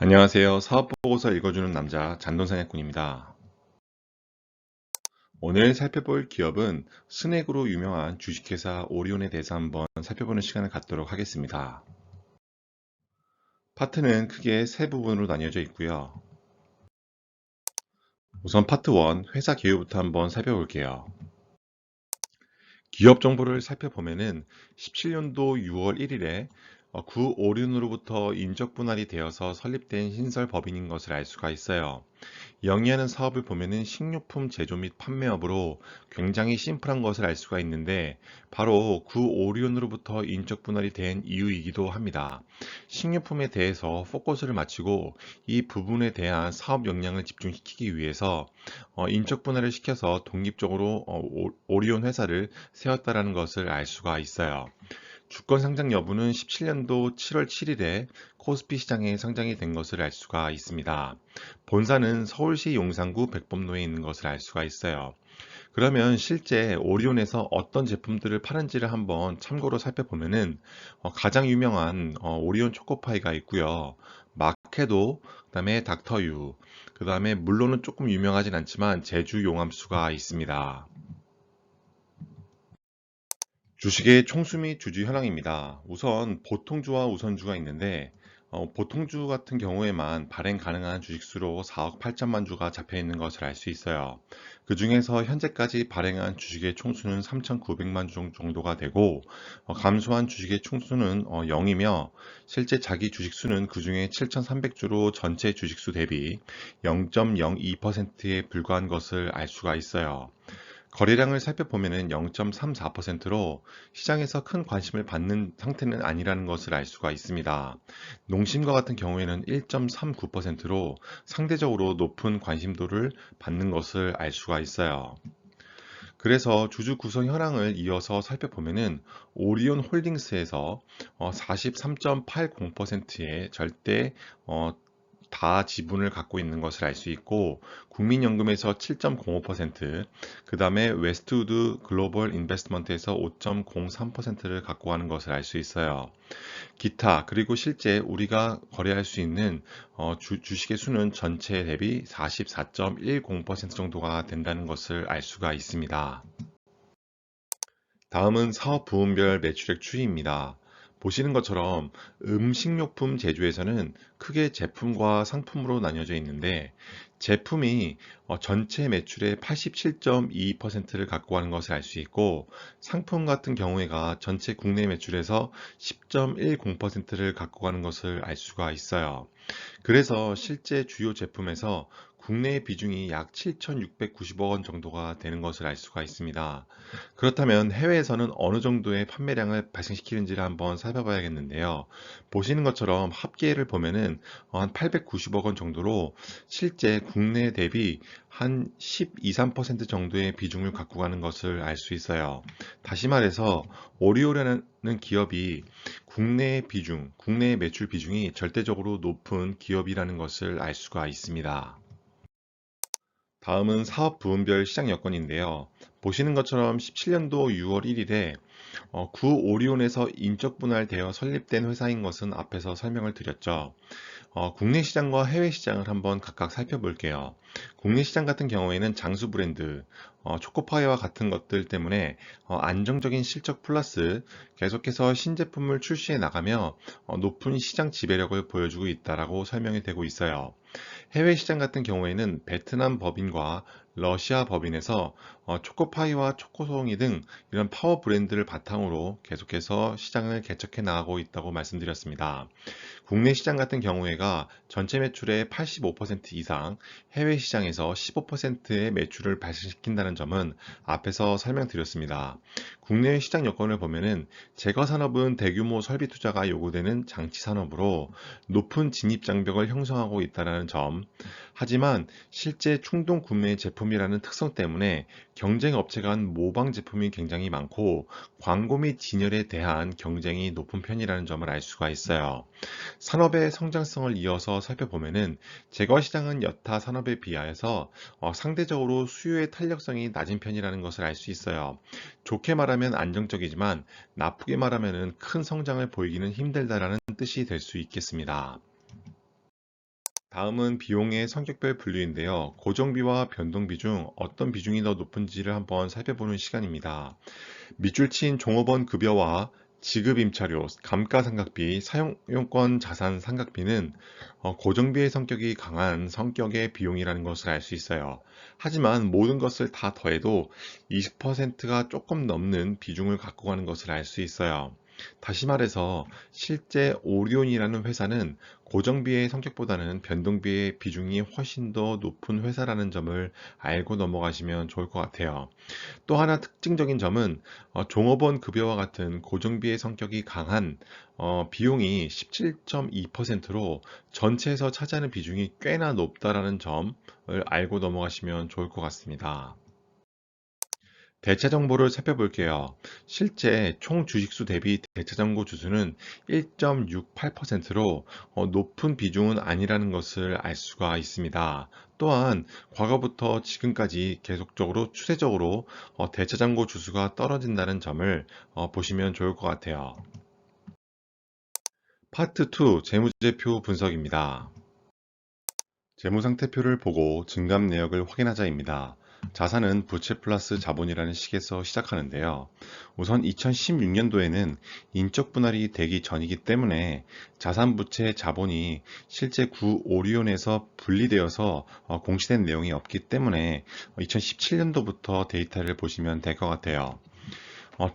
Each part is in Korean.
안녕하세요. 사업보고서 읽어주는 남자 잔돈사냥꾼입니다. 오늘 살펴볼 기업은 스낵으로 유명한 주식회사 오리온에 대해서 한번 살펴보는 시간을 갖도록 하겠습니다. 파트는 크게 세 부분으로 나뉘어져 있고요. 우선 파트 1, 회사 개요부터 한번 살펴볼게요. 기업 정보를 살펴보면은 17년도 6월 1일에 구 오륜으로부터 인적 분할이 되어서 설립된 신설 법인인 것을 알 수가 있어요. 영위하는 사업을 보면은 식료품 제조 및 판매업으로 굉장히 심플한 것을 알 수가 있는데 바로 구 오리온으로부터 인적 분할이 된 이유이기도 합니다. 식료품에 대해서 포커스를 맞추고 이 부분에 대한 사업 역량을 집중시키기 위해서 인적 분할을 시켜서 독립적으로 오리온 회사를 세웠다라는 것을 알 수가 있어요. 주권 상장 여부는 17년도 7월 7일에 코스피 시장에 상장이 된 것을 알 수가 있습니다. 본사는 서울시 용산구 백범로에 있는 것을 알 수가 있어요. 그러면 실제 오리온에서 어떤 제품들을 파는지를 한번 참고로 살펴보면은 가장 유명한 오리온 초코파이가 있고요. 마케도, 그다음에 닥터유, 그다음에 물론은 조금 유명하진 않지만 제주 용암수가 있습니다. 주식의 총수 및 주주 현황입니다. 우선 보통주와 우선주가 있는데 보통주 같은 경우에만 발행 가능한 주식수로 4억 8천만 주가 잡혀 있는 것을 알 수 있어요. 그 중에서 현재까지 발행한 주식의 총수는 3,900만 주 정도가 되고 감소한 주식의 총수는 0이며 실제 자기 주식수는 그 중에 7,300주로 전체 주식수 대비 0.02%에 불과한 것을 알 수가 있어요. 거래량을 살펴보면 0.34%로 시장에서 큰 관심을 받는 상태는 아니라는 것을 알 수가 있습니다. 농심과 같은 경우에는 1.39%로 상대적으로 높은 관심도를 받는 것을 알 수가 있어요. 그래서 주주 구성 현황을 이어서 살펴보면은 오리온 홀딩스에서 43.80%의 절대 다 지분을 갖고 있는 것을 알 수 있고 국민연금에서 7.05%, 그 다음에 웨스트우드 글로벌 인베스트먼트에서 5.03%를 갖고 가는 것을 알 수 있어요. 기타 그리고 실제 우리가 거래할 수 있는 주식의 수는 전체 대비 44.10% 정도가 된다는 것을 알 수가 있습니다. 다음은 사업 부문별 매출액 추이입니다. 보시는 것처럼 음식료품 제조에서는 크게 제품과 상품으로 나뉘어져 있는데 제품이 전체 매출의 87.22%를 갖고 가는 것을 알 수 있고 상품 같은 경우에가 전체 국내 매출에서 10.10%를 갖고 가는 것을 알 수가 있어요. 그래서 실제 주요 제품에서 국내 비중이 약 7,690억 원 정도가 되는 것을 알 수가 있습니다. 그렇다면 해외에서는 어느 정도의 판매량을 발생시키는지를 한번 살펴봐야겠는데요. 보시는 것처럼 합계를 보면은 한 890억 원 정도로 실제 국내 대비 한 12, 3% 정도의 비중을 갖고 가는 것을 알 수 있어요. 다시 말해서 오리오라는 기업이 국내 비중, 국내 매출 비중이 절대적으로 높은 기업이라는 것을 알 수가 있습니다. 다음은 사업 부문별 시장 여건인데요. 보시는 것처럼 17년도 6월 1일에 구 오리온에서 인적 분할되어 설립된 회사인 것은 앞에서 설명을 드렸죠. 국내 시장과 해외 시장을 한번 각각 살펴볼게요. 국내 시장 같은 경우에는 장수 브랜드, 초코파이와 같은 것들 때문에 안정적인 실적 플러스 계속해서 신제품을 출시해 나가며 높은 시장 지배력을 보여주고 있다라고 설명이 되고 있어요. 해외 시장 같은 경우에는 베트남 법인과 러시아 법인에서 초코파이와 초코송이 등 이런 파워 브랜드를 바탕으로 계속해서 시장을 개척해 나가고 있다고 말씀드렸습니다. 국내 시장 같은 경우에가 전체 매출의 85% 이상, 해외 시장에서 15%의 매출을 발생시킨다는 점은 앞에서 설명드렸습니다. 국내 시장 여건을 보면은 제과 산업은 대규모 설비 투자가 요구되는 장치 산업으로 높은 진입 장벽을 형성하고 있다는 점. 하지만 실제 충동 구매 제품이라는 특성 때문에 경쟁 업체 간 모방 제품이 굉장히 많고 광고 및 진열에 대한 경쟁이 높은 편이라는 점을 알 수가 있어요. 산업의 성장성을 이어서 살펴보면은 제과 시장은 여타 산업에 비하여서 상대적으로 수요의 탄력성이 낮은 편이라는 것을 알 수 있어요. 좋게 말하면 안정적이지만 나쁘게 말하면 큰 성장을 보이기는 힘들다라는 뜻이 될 수 있겠습니다. 다음은 비용의 성격별 분류인데요. 고정비와 변동비 중 어떤 비중이 더 높은지를 한번 살펴보는 시간입니다. 밑줄 친 종업원 급여와 지급 임차료, 감가상각비, 사용권 자산 상각비는 고정비의 성격이 강한 성격의 비용이라는 것을 알 수 있어요. 하지만 모든 것을 다 더해도 20%가 조금 넘는 비중을 갖고 가는 것을 알 수 있어요. 다시 말해서 실제 오리온이라는 회사는 고정비의 성격보다는 변동비의 비중이 훨씬 더 높은 회사라는 점을 알고 넘어가시면 좋을 것 같아요. 또 하나 특징적인 점은 종업원 급여와 같은 고정비의 성격이 강한 비용이 17.2%로 전체에서 차지하는 비중이 꽤나 높다라는 점을 알고 넘어가시면 좋을 것 같습니다. 대체 정보를 살펴볼게요. 실제 총 주식수 대비 대체 정보 주수는 1.68%로 높은 비중은 아니라는 것을 알 수가 있습니다. 또한 과거부터 지금까지 계속적으로 추세적으로 대체 잔고 주수가 떨어진다는 점을 보시면 좋을 것 같아요. 파트 2 재무제표 분석입니다. 재무상태표를 보고 증감 내역을 확인하자입니다. 자산은 부채 플러스 자본이라는 식에서 시작하는데요. 우선 2016년도에는 인적 분할이 되기 전이기 때문에 자산, 부채, 자본이 실제 구 오리온에서 분리되어서 공시된 내용이 없기 때문에 2017년도부터 데이터를 보시면 될 것 같아요.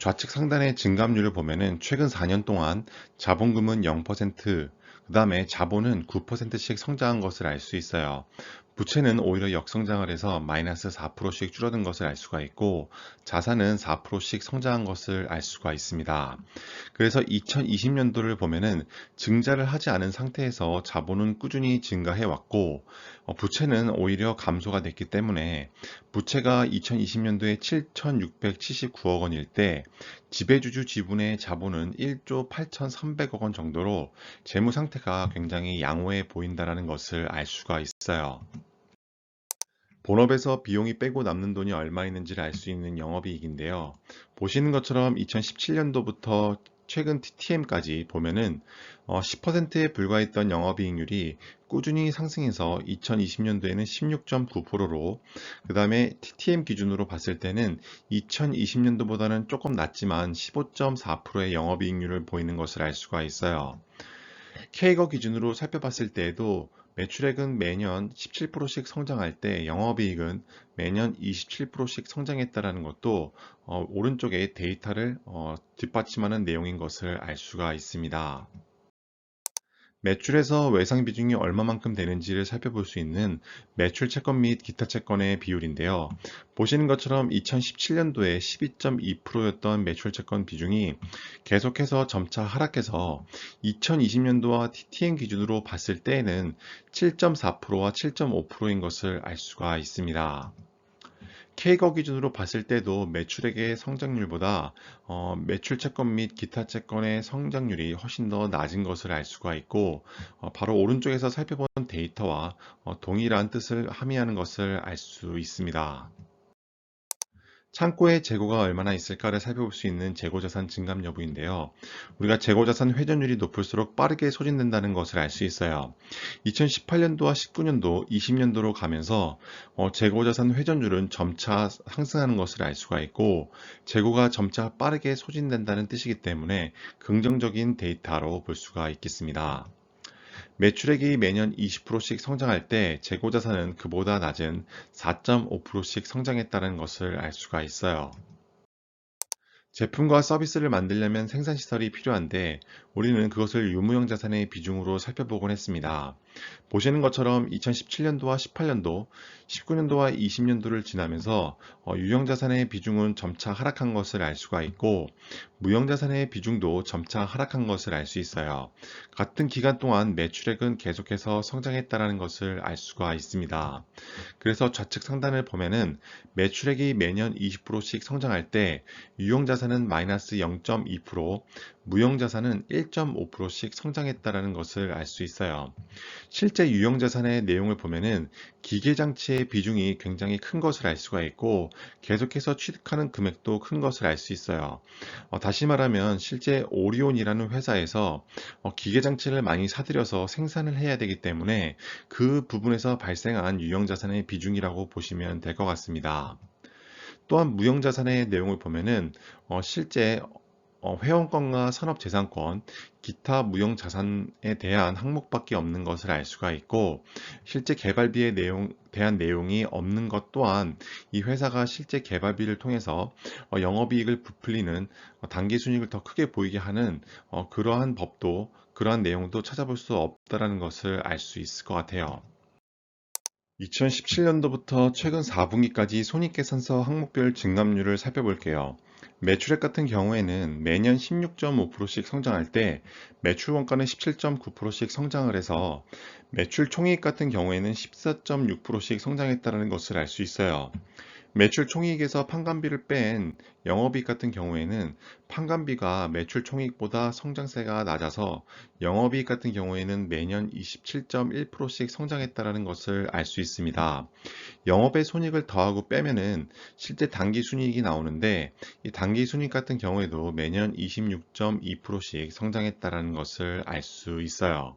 좌측 상단의 증감률을 보면은 최근 4년 동안 자본금은 0%, 그 다음에 자본은 9%씩 성장한 것을 알 수 있어요. 부채는 오히려 역성장을 해서 마이너스 4%씩 줄어든 것을 알 수가 있고, 자산은 4%씩 성장한 것을 알 수가 있습니다. 그래서 2020년도를 보면은 증자를 하지 않은 상태에서 자본은 꾸준히 증가해 왔고, 부채는 오히려 감소가 됐기 때문에 부채가 2020년도에 7,679억 원일 때 지배주주 지분의 자본은 1조 8,300억 원 정도로 재무 상태가 굉장히 양호해 보인다는 것을 알 수가 있어요. 본업에서 비용이 빼고 남는 돈이 얼마 있는지를 알 수 있는 영업이익인데요. 보시는 것처럼 2017년도부터 최근 TTM까지 보면은 10%에 불과했던 영업이익률이 꾸준히 상승해서 2020년도에는 16.9%로, 그 다음에 TTM 기준으로 봤을 때는 2020년도보다는 조금 낮지만 15.4%의 영업이익률을 보이는 것을 알 수가 있어요. K거 기준으로 살펴봤을 때에도 매출액은 매년 17%씩 성장할 때 영업이익은 매년 27%씩 성장했다는 것도 오른쪽에 데이터를 뒷받침하는 내용인 것을 알 수가 있습니다. 매출에서 외상 비중이 얼마만큼 되는지를 살펴볼 수 있는 매출 채권 및 기타 채권의 비율인데요. 보시는 것처럼 2017년도에 12.2%였던 매출 채권 비중이 계속해서 점차 하락해서 2020년도와 TTM 기준으로 봤을 때에는 7.4%와 7.5%인 것을 알 수가 있습니다. K거 기준으로 봤을 때도 매출액의 성장률보다 매출 채권 및 기타 채권의 성장률이 훨씬 더 낮은 것을 알 수가 있고, 바로 오른쪽에서 살펴본 데이터와 동일한 뜻을 함의하는 것을 알 수 있습니다. 창고에 재고가 얼마나 있을까를 살펴볼 수 있는 재고자산 증감 여부인데요. 우리가 재고자산 회전율이 높을수록 빠르게 소진된다는 것을 알 수 있어요. 2018년도와 19년도, 20년도로 가면서 재고자산 회전율은 점차 상승하는 것을 알 수가 있고, 재고가 점차 빠르게 소진된다는 뜻이기 때문에 긍정적인 데이터로 볼 수가 있겠습니다. 매출액이 매년 20%씩 성장할 때 재고자산은 그보다 낮은 4.5%씩 성장했다는 것을 알 수가 있어요. 제품과 서비스를 만들려면 생산시설이 필요한데 우리는 그것을 유무형 자산의 비중으로 살펴보곤 했습니다. 보시는 것처럼 2017년도와 18년도, 19년도와 20년도를 지나면서 유형 자산의 비중은 점차 하락한 것을 알 수가 있고, 무형 자산의 비중도 점차 하락한 것을 알 수 있어요. 같은 기간 동안 매출액은 계속해서 성장했다는 것을 알 수가 있습니다. 그래서 좌측 상단을 보면은 매출액이 매년 20%씩 성장할 때 유형 자산은 마이너스 0.2%, 무형 자산은 1.5%씩 성장했다는 것을 알 수 있어요. 실제 유형자산의 내용을 보면은 기계장치의 비중이 굉장히 큰 것을 알 수가 있고 계속해서 취득하는 금액도 큰 것을 알 수 있어요. 다시 말하면 실제 오리온이라는 회사에서 기계장치를 많이 사들여서 생산을 해야 되기 때문에 그 부분에서 발생한 유형자산의 비중이라고 보시면 될 것 같습니다. 또한 무형자산의 내용을 보면은 실제 회원권과 산업재산권, 기타 무형자산에 대한 항목밖에 없는 것을 알 수가 있고, 실제 개발비에 대한 내용이 없는 것 또한 이 회사가 실제 개발비를 통해서 영업이익을 부풀리는 단기 순이익을 더 크게 보이게 하는 그러한 법도, 그러한 내용도 찾아볼 수 없다라는 것을 알 수 있을 것 같아요. 2017년도부터 최근 4분기까지 손익계산서 항목별 증감률을 살펴볼게요. 매출액 같은 경우에는 매년 16.5%씩 성장할 때 매출 원가는 17.9%씩 성장을 해서 매출 총이익 같은 경우에는 14.6%씩 성장했다는 것을 알 수 있어요. 매출 총이익에서 판관비를 뺀 영업이익 같은 경우에는 판관비가 매출 총이익보다 성장세가 낮아서 영업이익 같은 경우에는 매년 27.1%씩 성장했다는 것을 알 수 있습니다. 영업의 손익을 더하고 빼면은 실제 당기 순이익이 나오는데 이 당기 순이익 같은 경우에도 매년 26.2%씩 성장했다는 것을 알 수 있어요.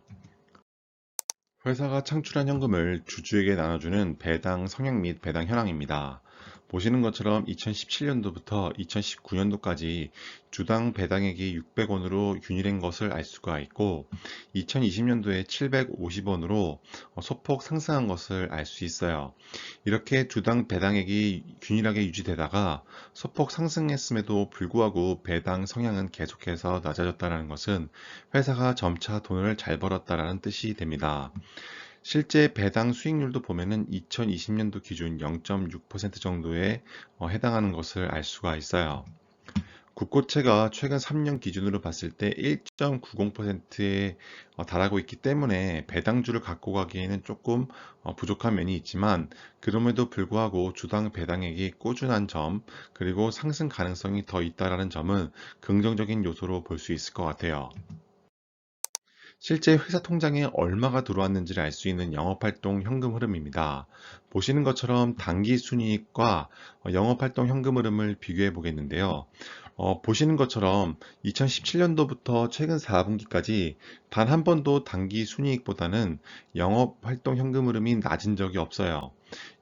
회사가 창출한 현금을 주주에게 나눠주는 배당 성향 및 배당 현황입니다. 보시는 것처럼 2017년도부터 2019년도까지 주당 배당액이 600원으로 균일한 것을 알 수가 있고 2020년도에 750원으로 소폭 상승한 것을 알 수 있어요. 이렇게 주당 배당액이 균일하게 유지되다가 소폭 상승했음에도 불구하고 배당 성향은 계속해서 낮아졌다는 것은 회사가 점차 돈을 잘 벌었다라는 뜻이 됩니다. 실제 배당 수익률도 보면은 2020년도 기준 0.6% 정도에 해당하는 것을 알 수가 있어요. 국고채가 최근 3년 기준으로 봤을 때 1.90%에 달하고 있기 때문에 배당주를 갖고 가기에는 조금 부족한 면이 있지만 그럼에도 불구하고 주당 배당액이 꾸준한 점 그리고 상승 가능성이 더 있다라는 점은 긍정적인 요소로 볼 수 있을 것 같아요. 실제 회사 통장에 얼마가 들어왔는지를 알 수 있는 영업활동 현금 흐름입니다. 보시는 것처럼 당기 순이익과 영업활동 현금 흐름을 비교해 보겠는데요. 보시는 것처럼 2017년도부터 최근 4분기까지 단 한 번도 당기 순이익보다는 영업활동 현금 흐름이 낮은 적이 없어요.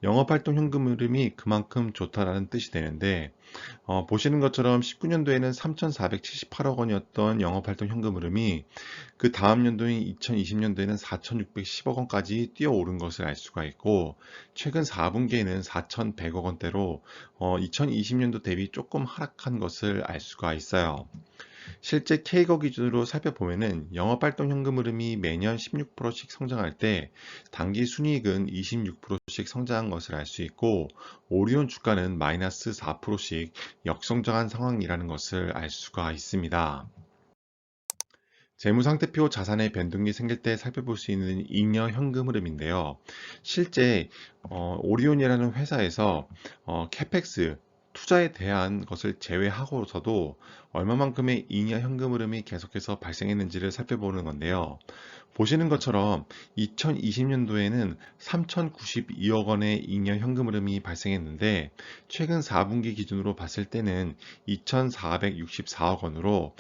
영업활동 현금 흐름이 그만큼 좋다라는 뜻이 되는데 보시는 것처럼 19년도에는 3,478억 원이었던 영업활동 현금 흐름이 그 다음 연도인 2020년도에는 4,610억 원까지 뛰어오른 것을 알 수가 있고 최근 4분기에는 4,100억 원대로 2020년도 대비 조금 하락한 것을 알 수가 있어요. 실제 K거 기준으로 살펴보면은 영업활동 현금 흐름이 매년 16%씩 성장할 때 당기 순이익은 26%씩 성장한 것을 알 수 있고 오리온 주가는 마이너스 4%씩 역성장한 상황이라는 것을 알 수가 있습니다. 재무상태표 자산의 변동이 생길 때 살펴볼 수 있는 잉여 현금 흐름인데요. 실제 오리온이라는 회사에서 캐펙스 투자에 대한 것을 제외하고서도 얼마만큼의 잉여 현금 흐름이 계속해서 발생했는지를 살펴보는 건데요. 보시는 것처럼 2020년도에는 3,092억 원의 잉여 현금 흐름이 발생했는데 최근 4분기 기준으로 봤을 때는 2,464억 원으로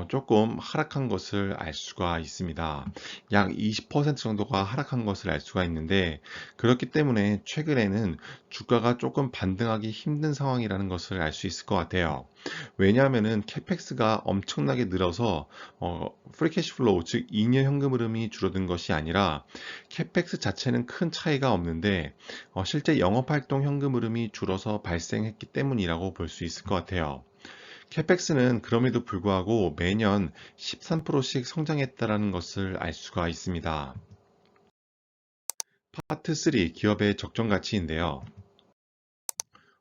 조금 하락한 것을 알 수가 있습니다. 약 20% 정도가 하락한 것을 알 수가 있는데 그렇기 때문에 최근에는 주가가 조금 반등하기 힘든 상황이라는 것을 알 수 있을 것 같아요. 왜냐하면은 캐펙스가 엄청나게 늘어서 프리캐시플로우 즉 잉여 현금 흐름이 줄어든 것이 아니라 캐펙스 자체는 큰 차이가 없는데 실제 영업활동 현금 흐름이 줄어서 발생했기 때문이라고 볼 수 있을 것 같아요. 캐펙스는 그럼에도 불구하고 매년 13%씩 성장했다는 것을 알 수가 있습니다. 파트 3 기업의 적정 가치인데요.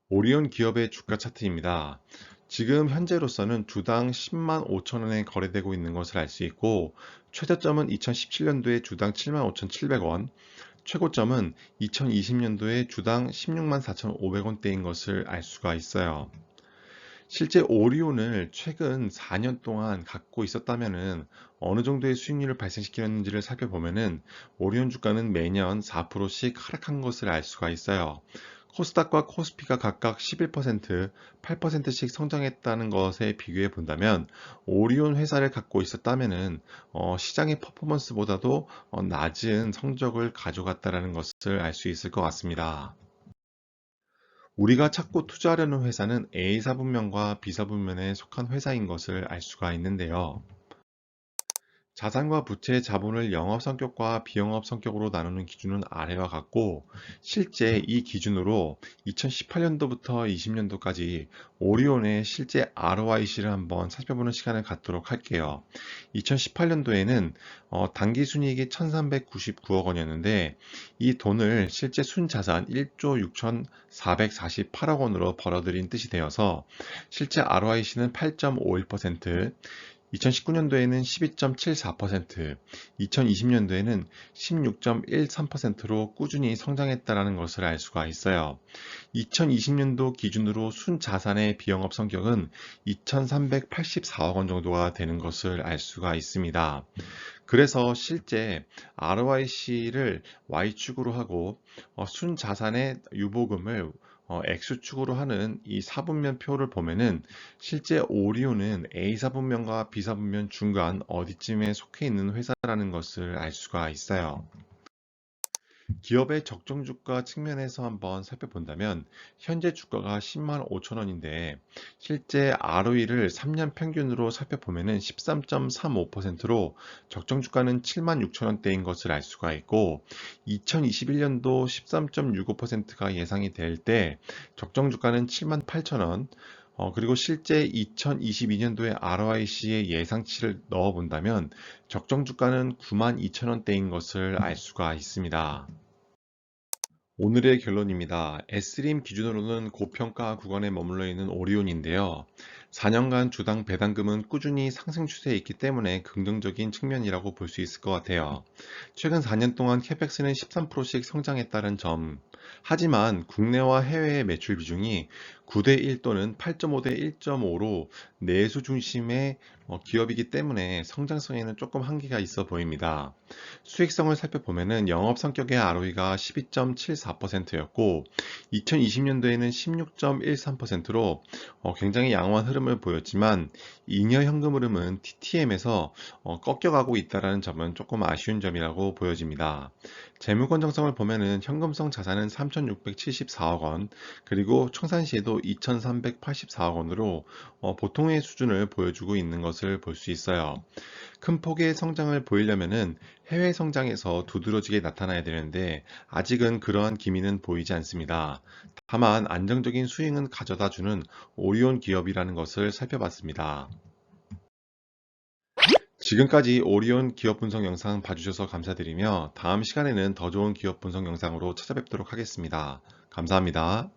오리온 기업의 주가 차트입니다. 지금 현재로서는 주당 10만 5천 원에 거래되고 있는 것을 알 수 있고 최저점은 2017년도에 주당 7만 5,700원, 최고점은 2020년도에 주당 16만 4,500원대인 것을 알 수가 있어요. 실제 오리온을 최근 4년 동안 갖고 있었다면은 어느 정도의 수익률을 발생시켰는지를 살펴보면은 오리온 주가는 매년 4%씩 하락한 것을 알 수가 있어요. 코스닥과 코스피가 각각 11%, 8%씩 성장했다는 것에 비교해 본다면 오리온 회사를 갖고 있었다면은 시장의 퍼포먼스보다도 낮은 성적을 가져갔다라는 것을 알 수 있을 것 같습니다. 우리가 찾고 투자하려는 회사는 A사 분면과 B사 분면에 속한 회사인 것을 알 수가 있는데요. 자산과 부채 자본을 영업 성격과 비영업 성격으로 나누는 기준은 아래와 같고, 실제 이 기준으로 2018년도부터 20년도까지 오리온의 실제 ROIC를 한번 살펴보는 시간을 갖도록 할게요. 2018년도에는 당기 순이익이 1399억 원이었는데, 이 돈을 실제 순자산 1조 6448억 원으로 벌어들인 뜻이 되어서 실제 ROIC는 8.51%, 2019년도에는 12.74%, 2020년도에는 16.13%로 꾸준히 성장했다는 것을 알 수가 있어요. 2020년도 기준으로 순자산의 비영업 성격은 2,384억 원 정도가 되는 것을 알 수가 있습니다. 그래서 실제 ROIC를 Y축으로 하고 순자산의 유보금을 X축으로 하는 이 사분면 표를 보면은 실제 오리온은 A사분면과 B사분면 중간 어디쯤에 속해 있는 회사라는 것을 알 수가 있어요. 기업의 적정 주가 측면에서 한번 살펴본다면 현재 주가가 10만 5천 원인데 실제 ROE를 3년 평균으로 살펴보면 13.35%로 적정 주가는 7만 6천 원대인 것을 알 수가 있고 2021년도 13.65%가 예상이 될 때 적정 주가는 7만 8천 원, 그리고 실제 2022년도에 ROIC의 예상치를 넣어본다면 적정 주가는 9만 2천 원대인 것을 알 수가 있습니다. 오늘의 결론입니다. S림 기준으로는 고평가 구간에 머물러 있는 오리온인데요. 4년간 주당 배당금은 꾸준히 상승 추세에 있기 때문에 긍정적인 측면이라고 볼 수 있을 것 같아요. 최근 4년 동안 캐펙스는 13%씩 성장했다는 점. 하지만 국내와 해외의 매출 비중이 9대 1 또는 8.5대 1.5로 내수 중심의 기업이기 때문에 성장성에는 조금 한계가 있어 보입니다. 수익성을 살펴보면은 영업 성격의 ROE가 12.74%였고 2020년도에는 16.13%로 굉장히 양호한 흐름을 보였지만 잉여 현금 흐름은 TTM에서 꺾여가고 있다는 점은 조금 아쉬운 점이라고 보여집니다. 재무 건전성을 보면은 현금성 자산은 3,674억 원, 그리고 청산시에도 2,384억 원으로 보통의 수준을 보여주고 있는 것을 볼 수 있어요. 큰 폭의 성장을 보이려면은 해외 성장에서 두드러지게 나타나야 되는데 아직은 그러한 기미는 보이지 않습니다. 다만 안정적인 수익은 가져다 주는 오리온 기업이라는 것을 살펴봤습니다. 지금까지 오리온 기업 분석 영상 봐주셔서 감사드리며 다음 시간에는 더 좋은 기업 분석 영상으로 찾아뵙도록 하겠습니다. 감사합니다.